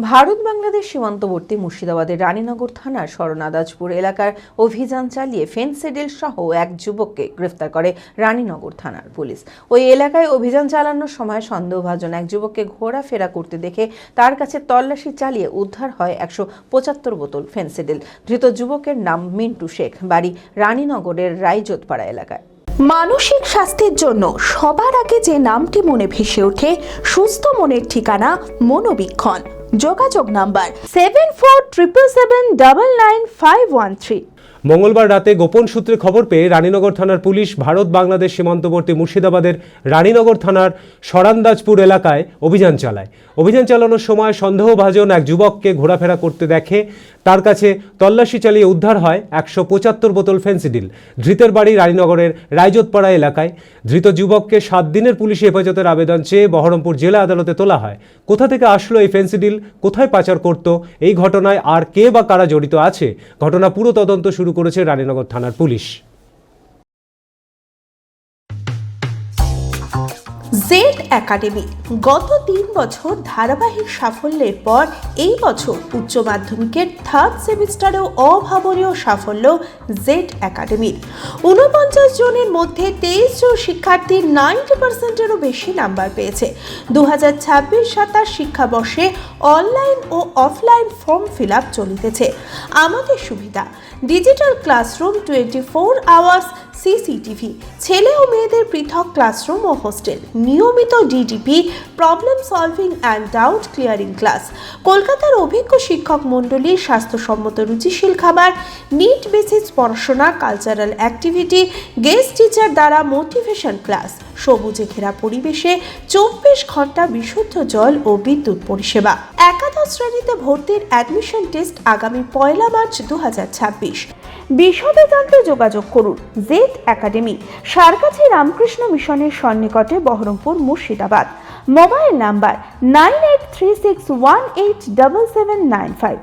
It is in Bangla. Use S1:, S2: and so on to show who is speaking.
S1: ভারত বাংলাদেশ সীমান্তবর্তী মুর্শিদাবাদের রানীনগর থানার শরণাদাজপুর এলাকার অভিযান চালিয়ে ফেন্সিডিল সহ এক যুবককে গ্রেফতার করে রানীনগর থানার পুলিশ। ওই এলাকায় অভিযান চালানোর সময় সন্দেহভাজন এক যুবককে ঘোরাফেরা করতে দেখে তার কাছে তল্লাশি চালিয়ে উদ্ধার হয় 175 বোতল ফেন্সিডিল। ধৃত যুবকের নাম মিন্টু শেখ, বাড়ি রানীনগরের রায়জোতপাড়া এলাকায়।
S2: মানসিক স্বাস্থ্যের জন্য সবার আগে যে নামটি মনে ভেসে ওঠে, সুস্থ মনের ঠিকানা মনোবীক্ষণ। যোগাযোগ নাম্বার 7477799513।
S3: মঙ্গলবার রাতে গোপন সূত্রে খবর পেয়ে রানীনগর থানার পুলিশ ভারত বাংলাদেশ সীমান্তবর্তী মুর্শিদাবাদের রানীনগর থানার শরণাদাজপুর এলাকায় অভিযান চালায়। অভিযান চালানোর সময় সন্দেহভাজন এক যুবককে ঘোরাফেরা করতে দেখে তার কাছে তল্লাশি চালিয়ে উদ্ধার হয় 175 বোতল ফেন্সিডিল। ধৃতের বাড়ি রানীনগরের রায়জোতপাড়া এলাকায়। ধৃত যুবককে 7 দিনের পুলিশি হেফাজতের আবেদন চেয়ে বহরমপুর জেলা আদালতে তোলা হয়। কোথা থেকে আসলো এই ফেন্সিডিল, কোথায় পাচার করত, এই ঘটনায় আর কে বা কারা জড়িত আছে, ঘটনা পুরো তদন্ত শুরু করেছে রানীনগর থানার পুলিশ।
S2: জেড একাডেমি গত 3 বছর ধারাবাহিক সাফল্যের পর এই বছর উচ্চ মাধ্যমিকের 3rd সেমিস্টারেও অভাবনীয় সাফল্য জেড একাডেমির। 49 জনের মধ্যে 23 জন শিক্ষার্থী 90%-এরও বেশি নাম্বার পেয়েছে। 2026-27 শিক্ষাবর্ষে অনলাইন ও অফলাইন ফর্ম ফিল আপ চলিতেছে। আমাদের সুবিধা: ডিজিটাল ক্লাসরুম, 24 আওয়ার্স সিসিটিভি, ছেলে ও মেয়েদের পৃথক ক্লাসরুম ও হোস্টেল, নিয়মিত DDP, problem solving and doubt clearing class, কলকাতার অভিজ্ঞ শিক্ষক মণ্ডলী, স্বাস্থ্যসম্মত রুচিশীল খাবার, নিট বেসিস পড়াশোনা, কালচারাল অ্যাক্টিভিটি, গেস্ট টিচার দ্বারা মোটিভেশন ক্লাস, সবুজে ঘেরা পরিবেশে 24 ঘন্টা বিশুদ্ধ জল ও বিদ্যুৎ পরিষেবা। একাদশ শ্রেণীতে ভর্তির অ্যাডমিশন টেস্ট আগামী 1 মার্চ 2026। বিশদে জানতে যোগাযোগ করুন জেড একাডেমি, সারকাছি রামকৃষ্ণ মিশনের সন্নিকটে, বহরমপুর, মুর্শিদাবাদ। Mobile number 9836187795।